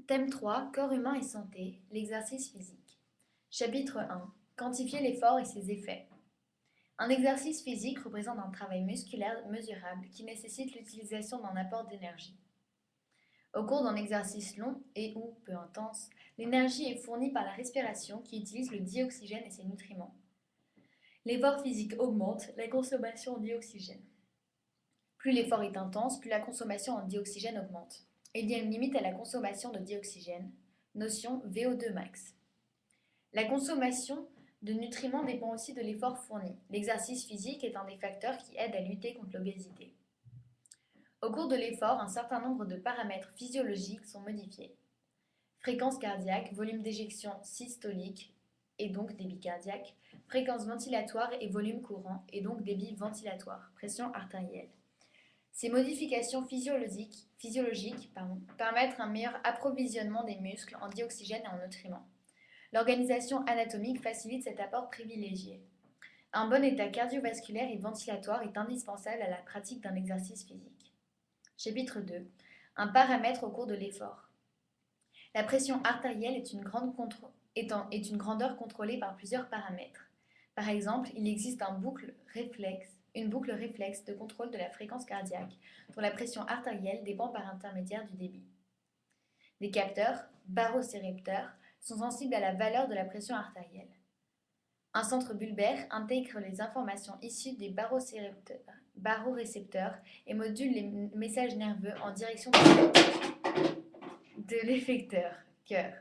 Thème 3, corps humain et santé, l'exercice physique. Chapitre 1, quantifier l'effort et ses effets. Un exercice physique représente un travail musculaire mesurable qui nécessite l'utilisation d'un apport d'énergie. Au cours d'un exercice long et ou peu intense, l'énergie est fournie par la respiration qui utilise le dioxygène et ses nutriments. L'effort physique augmente la consommation en dioxygène. Plus l'effort est intense, plus la consommation en dioxygène augmente. Il y a une limite à la consommation de dioxygène, notion VO2 max. La consommation de nutriments dépend aussi de l'effort fourni. L'exercice physique est un des facteurs qui aide à lutter contre l'obésité. Au cours de l'effort, un certain nombre de paramètres physiologiques sont modifiés. Fréquence cardiaque, volume d'éjection systolique et donc débit cardiaque, fréquence ventilatoire et volume courant et donc débit ventilatoire, pression artérielle. Ces modifications physiologiques permettent un meilleur approvisionnement des muscles en dioxygène et en nutriments. L'organisation anatomique facilite cet apport privilégié. Un bon état cardiovasculaire et ventilatoire est indispensable à la pratique d'un exercice physique. Chapitre 2. Un paramètre au cours de l'effort. La pression artérielle est une grandeur contrôlée par plusieurs paramètres. Par exemple, il existe une boucle réflexe de contrôle de la fréquence cardiaque, dont la pression artérielle dépend par intermédiaire du débit. Des capteurs, barocérépteurs, sont sensibles à la valeur de la pression artérielle. Un centre bulbaire intègre les informations issues des barorécepteurs et module les messages nerveux en direction de l'effecteur, cœur.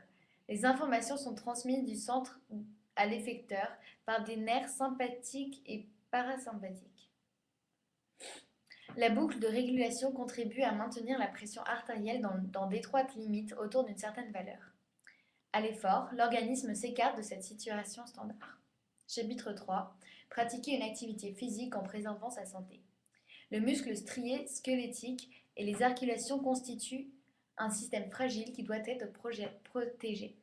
Les informations sont transmises du centre à l'effecteur par des nerfs sympathiques et parasympathiques. La boucle de régulation contribue à maintenir la pression artérielle dans d'étroites limites autour d'une certaine valeur. À l'effort, l'organisme s'écarte de cette situation standard. Chapitre 3. Pratiquer une activité physique en préservant sa santé. Le muscle strié squelettique et les articulations constituent un système fragile qui doit être protégé.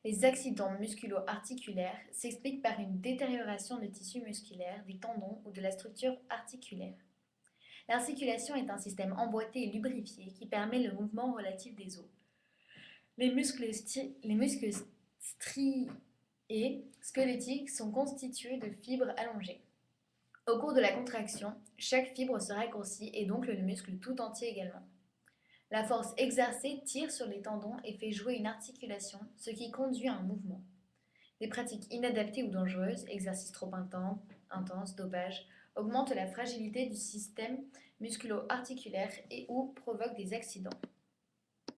Les accidents musculo-articulaires s'expliquent par une détérioration du tissu musculaire, des tendons ou de la structure articulaire. L'articulation est un système emboîté et lubrifié qui permet le mouvement relatif des os. Les muscles striés squelettiques sont constitués de fibres allongées. Au cours de la contraction, chaque fibre se raccourcit et donc le muscle tout entier également. La force exercée tire sur les tendons et fait jouer une articulation, ce qui conduit à un mouvement. Des pratiques inadaptées ou dangereuses, exercices trop intenses, dopage, augmentent la fragilité du système musculo-articulaire et ou provoquent des accidents.